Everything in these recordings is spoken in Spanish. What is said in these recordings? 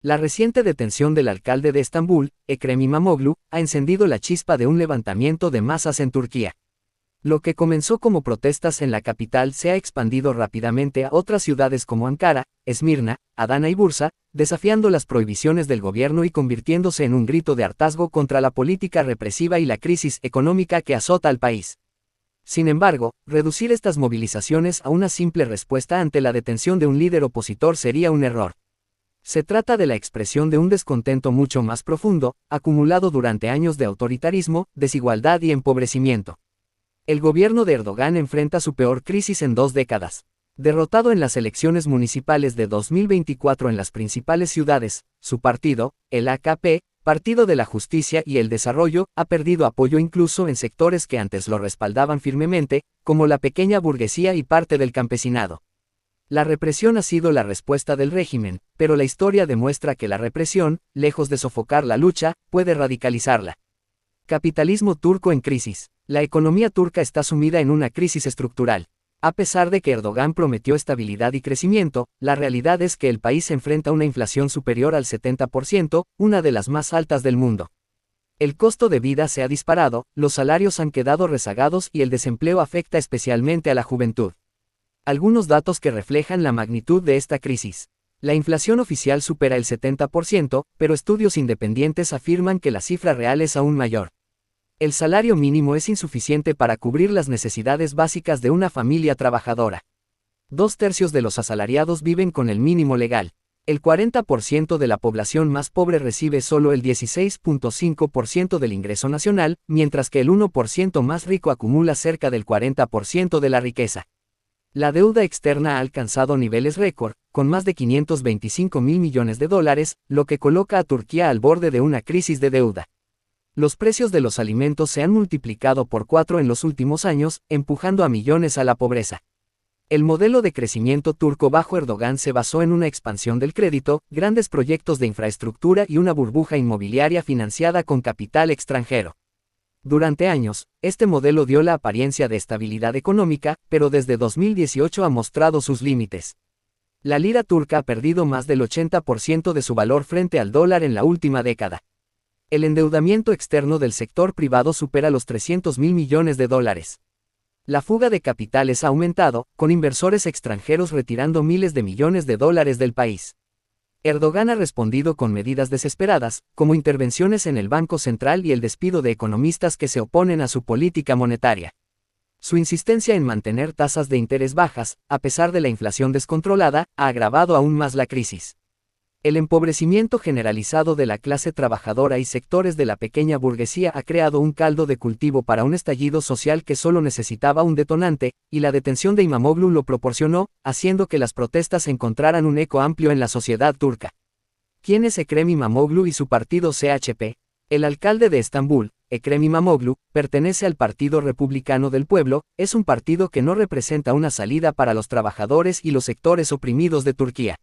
La reciente detención del alcalde de Estambul, Ekrem İmamoğlu, ha encendido la chispa de un levantamiento de masas en Turquía. Lo que comenzó como protestas en la capital se ha expandido rápidamente a otras ciudades como Ankara, Esmirna, Adana y Bursa, desafiando las prohibiciones del gobierno y convirtiéndose en un grito de hartazgo contra la política represiva y la crisis económica que azota al país. Sin embargo, reducir estas movilizaciones a una simple respuesta ante la detención de un líder opositor sería un error. Se trata de la expresión de un descontento mucho más profundo, acumulado durante años de autoritarismo, desigualdad y empobrecimiento. El gobierno de Erdogan enfrenta su peor crisis en 2 décadas. Derrotado en las elecciones municipales de 2024 en las principales ciudades, su partido, el AKP, Partido de la Justicia y el Desarrollo, ha perdido apoyo incluso en sectores que antes lo respaldaban firmemente, como la pequeña burguesía y parte del campesinado. La represión ha sido la respuesta del régimen, pero la historia demuestra que la represión, lejos de sofocar la lucha, puede radicalizarla. Capitalismo turco en crisis. La economía turca está sumida en una crisis estructural. A pesar de que Erdogan prometió estabilidad y crecimiento, la realidad es que el país enfrenta una inflación superior al 70%, una de las más altas del mundo. El costo de vida se ha disparado, los salarios han quedado rezagados y el desempleo afecta especialmente a la juventud. Algunos datos que reflejan la magnitud de esta crisis. La inflación oficial supera el 70%, pero estudios independientes afirman que la cifra real es aún mayor. El salario mínimo es insuficiente para cubrir las necesidades básicas de una familia trabajadora. 2/3 de los asalariados viven con el mínimo legal. El 40% de la población más pobre recibe solo el 16.5% del ingreso nacional, mientras que el 1% más rico acumula cerca del 40% de la riqueza. La deuda externa ha alcanzado niveles récord, con más de 525.000 millones de dólares, lo que coloca a Turquía al borde de una crisis de deuda. Los precios de los alimentos se han multiplicado por 4 en los últimos años, empujando a millones a la pobreza. El modelo de crecimiento turco bajo Erdogan se basó en una expansión del crédito, grandes proyectos de infraestructura y una burbuja inmobiliaria financiada con capital extranjero. Durante años, este modelo dio la apariencia de estabilidad económica, pero desde 2018 ha mostrado sus límites. La lira turca ha perdido más del 80% de su valor frente al dólar en la última década. El endeudamiento externo del sector privado supera los 300.000 millones de dólares. La fuga de capitales ha aumentado, con inversores extranjeros retirando miles de millones de dólares del país. Erdogan ha respondido con medidas desesperadas, como intervenciones en el Banco Central y el despido de economistas que se oponen a su política monetaria. Su insistencia en mantener tasas de interés bajas, a pesar de la inflación descontrolada, ha agravado aún más la crisis. El empobrecimiento generalizado de la clase trabajadora y sectores de la pequeña burguesía ha creado un caldo de cultivo para un estallido social que solo necesitaba un detonante, y la detención de İmamoğlu lo proporcionó, haciendo que las protestas encontraran un eco amplio en la sociedad turca. ¿Quién es Ekrem İmamoğlu y su partido CHP? El alcalde de Estambul, Ekrem İmamoğlu, pertenece al Partido Republicano del Pueblo, es un partido que no representa una salida para los trabajadores y los sectores oprimidos de Turquía.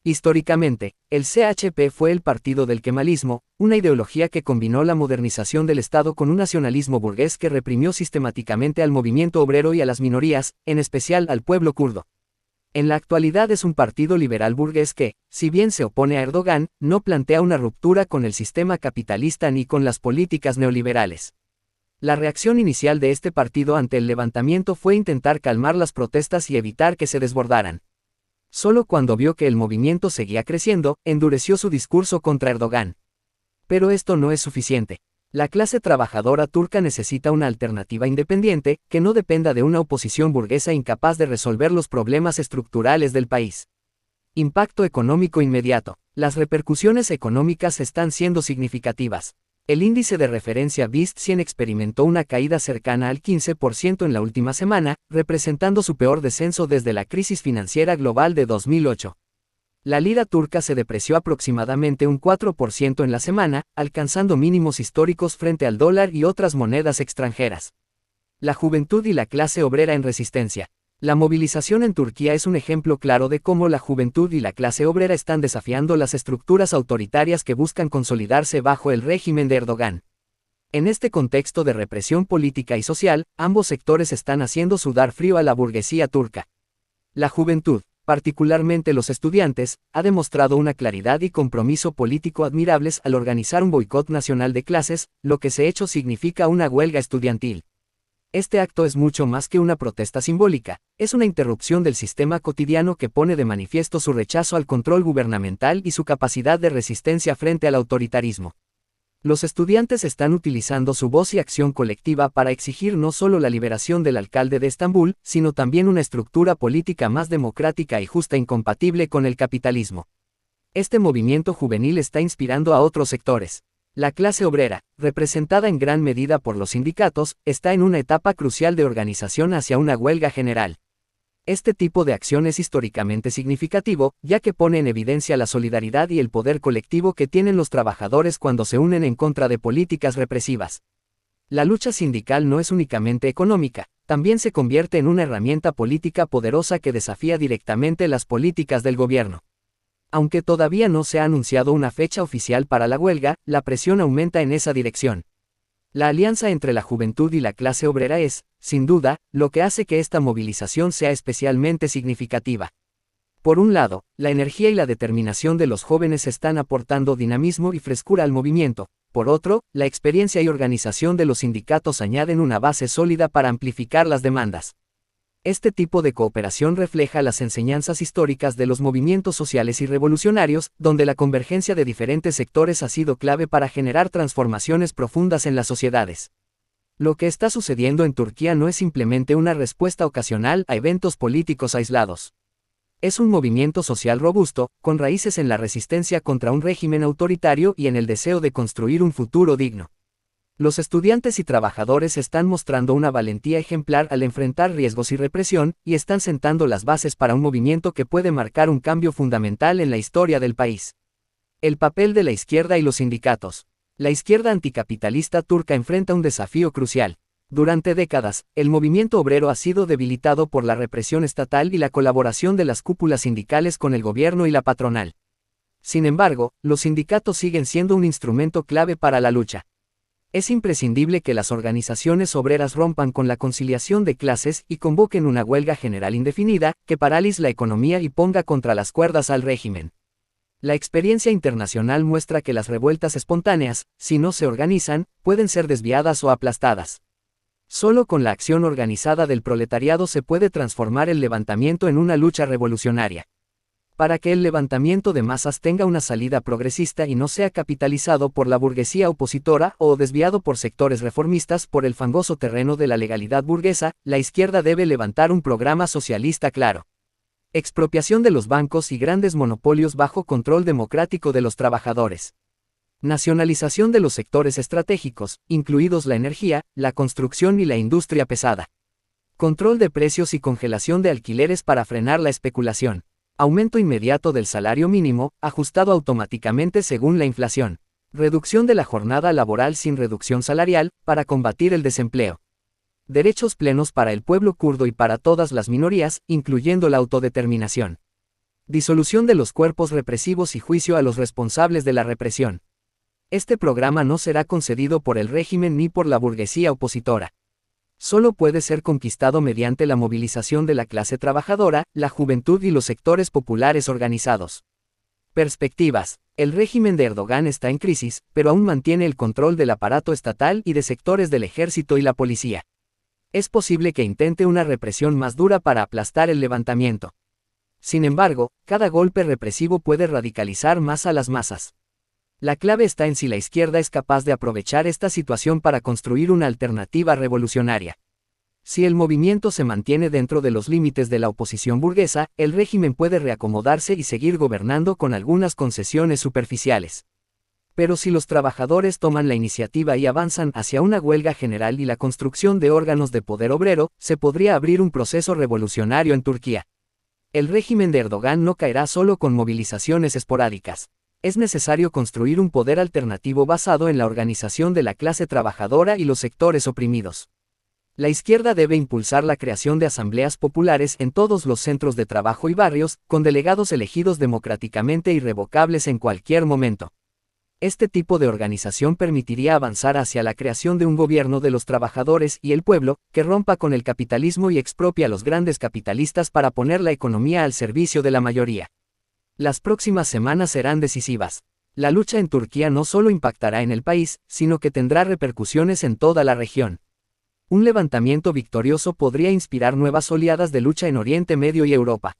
Históricamente, el CHP fue el partido del kemalismo, una ideología que combinó la modernización del Estado con un nacionalismo burgués que reprimió sistemáticamente al movimiento obrero y a las minorías, en especial al pueblo kurdo. En la actualidad es un partido liberal burgués que, si bien se opone a Erdogan, no plantea una ruptura con el sistema capitalista ni con las políticas neoliberales. La reacción inicial de este partido ante el levantamiento fue intentar calmar las protestas y evitar que se desbordaran. Solo cuando vio que el movimiento seguía creciendo, endureció su discurso contra Erdogan. Pero esto no es suficiente. La clase trabajadora turca necesita una alternativa independiente, que no dependa de una oposición burguesa incapaz de resolver los problemas estructurales del país. Impacto económico inmediato. Las repercusiones económicas están siendo significativas. El índice de referencia BIST 100 experimentó una caída cercana al 15% en la última semana, representando su peor descenso desde la crisis financiera global de 2008. La lira turca se depreció aproximadamente un 4% en la semana, alcanzando mínimos históricos frente al dólar y otras monedas extranjeras. La juventud y la clase obrera en resistencia. La movilización en Turquía es un ejemplo claro de cómo la juventud y la clase obrera están desafiando las estructuras autoritarias que buscan consolidarse bajo el régimen de Erdogan. En este contexto de represión política y social, ambos sectores están haciendo sudar frío a la burguesía turca. La juventud. particularmente los estudiantes, ha demostrado una claridad y compromiso político admirables al organizar un boicot nacional de clases, lo que de hecho significa una huelga estudiantil. Este acto es mucho más que una protesta simbólica, es una interrupción del sistema cotidiano que pone de manifiesto su rechazo al control gubernamental y su capacidad de resistencia frente al autoritarismo. Los estudiantes están utilizando su voz y acción colectiva para exigir no solo la liberación del alcalde de Estambul, sino también una estructura política más democrática y justa incompatible con el capitalismo. Este movimiento juvenil está inspirando a otros sectores. La clase obrera, representada en gran medida por los sindicatos, está en una etapa crucial de organización hacia una huelga general. Este tipo de acción es históricamente significativo, ya que pone en evidencia la solidaridad y el poder colectivo que tienen los trabajadores cuando se unen en contra de políticas represivas. La lucha sindical no es únicamente económica, también se convierte en una herramienta política poderosa que desafía directamente las políticas del gobierno. Aunque todavía no se ha anunciado una fecha oficial para la huelga, la presión aumenta en esa dirección. La alianza entre la juventud y la clase obrera es, sin duda, lo que hace que esta movilización sea especialmente significativa. Por un lado, la energía y la determinación de los jóvenes están aportando dinamismo y frescura al movimiento. Por otro, la experiencia y organización de los sindicatos añaden una base sólida para amplificar las demandas. Este tipo de cooperación refleja las enseñanzas históricas de los movimientos sociales y revolucionarios, donde la convergencia de diferentes sectores ha sido clave para generar transformaciones profundas en las sociedades. Lo que está sucediendo en Turquía no es simplemente una respuesta ocasional a eventos políticos aislados. Es un movimiento social robusto, con raíces en la resistencia contra un régimen autoritario y en el deseo de construir un futuro digno. Los estudiantes y trabajadores están mostrando una valentía ejemplar al enfrentar riesgos y represión, y están sentando las bases para un movimiento que puede marcar un cambio fundamental en la historia del país. El papel de la izquierda y los sindicatos. La izquierda anticapitalista turca enfrenta un desafío crucial. Durante décadas, el movimiento obrero ha sido debilitado por la represión estatal y la colaboración de las cúpulas sindicales con el gobierno y la patronal. Sin embargo, los sindicatos siguen siendo un instrumento clave para la lucha. Es imprescindible que las organizaciones obreras rompan con la conciliación de clases y convoquen una huelga general indefinida, que paralice la economía y ponga contra las cuerdas al régimen. La experiencia internacional muestra que las revueltas espontáneas, si no se organizan, pueden ser desviadas o aplastadas. Solo con la acción organizada del proletariado se puede transformar el levantamiento en una lucha revolucionaria. Para que el levantamiento de masas tenga una salida progresista y no sea capitalizado por la burguesía opositora o desviado por sectores reformistas por el fangoso terreno de la legalidad burguesa, la izquierda debe levantar un programa socialista claro. Expropiación de los bancos y grandes monopolios bajo control democrático de los trabajadores. Nacionalización de los sectores estratégicos, incluidos la energía, la construcción y la industria pesada. Control de precios y congelación de alquileres para frenar la especulación. Aumento inmediato del salario mínimo, ajustado automáticamente según la inflación. Reducción de la jornada laboral sin reducción salarial, para combatir el desempleo. Derechos plenos para el pueblo kurdo y para todas las minorías, incluyendo la autodeterminación. Disolución de los cuerpos represivos y juicio a los responsables de la represión. Este programa no será concedido por el régimen ni por la burguesía opositora. Solo puede ser conquistado mediante la movilización de la clase trabajadora, la juventud y los sectores populares organizados. Perspectivas. El régimen de Erdogan está en crisis, pero aún mantiene el control del aparato estatal y de sectores del ejército y la policía. Es posible que intente una represión más dura para aplastar el levantamiento. Sin embargo, cada golpe represivo puede radicalizar más a las masas. La clave está en si la izquierda es capaz de aprovechar esta situación para construir una alternativa revolucionaria. Si el movimiento se mantiene dentro de los límites de la oposición burguesa, el régimen puede reacomodarse y seguir gobernando con algunas concesiones superficiales. Pero si los trabajadores toman la iniciativa y avanzan hacia una huelga general y la construcción de órganos de poder obrero, se podría abrir un proceso revolucionario en Turquía. El régimen de Erdogan no caerá solo con movilizaciones esporádicas. Es necesario construir un poder alternativo basado en la organización de la clase trabajadora y los sectores oprimidos. La izquierda debe impulsar la creación de asambleas populares en todos los centros de trabajo y barrios, con delegados elegidos democráticamente y revocables en cualquier momento. Este tipo de organización permitiría avanzar hacia la creación de un gobierno de los trabajadores y el pueblo, que rompa con el capitalismo y expropie a los grandes capitalistas para poner la economía al servicio de la mayoría. Las próximas semanas serán decisivas. La lucha en Turquía no solo impactará en el país, sino que tendrá repercusiones en toda la región. Un levantamiento victorioso podría inspirar nuevas oleadas de lucha en Oriente Medio y Europa.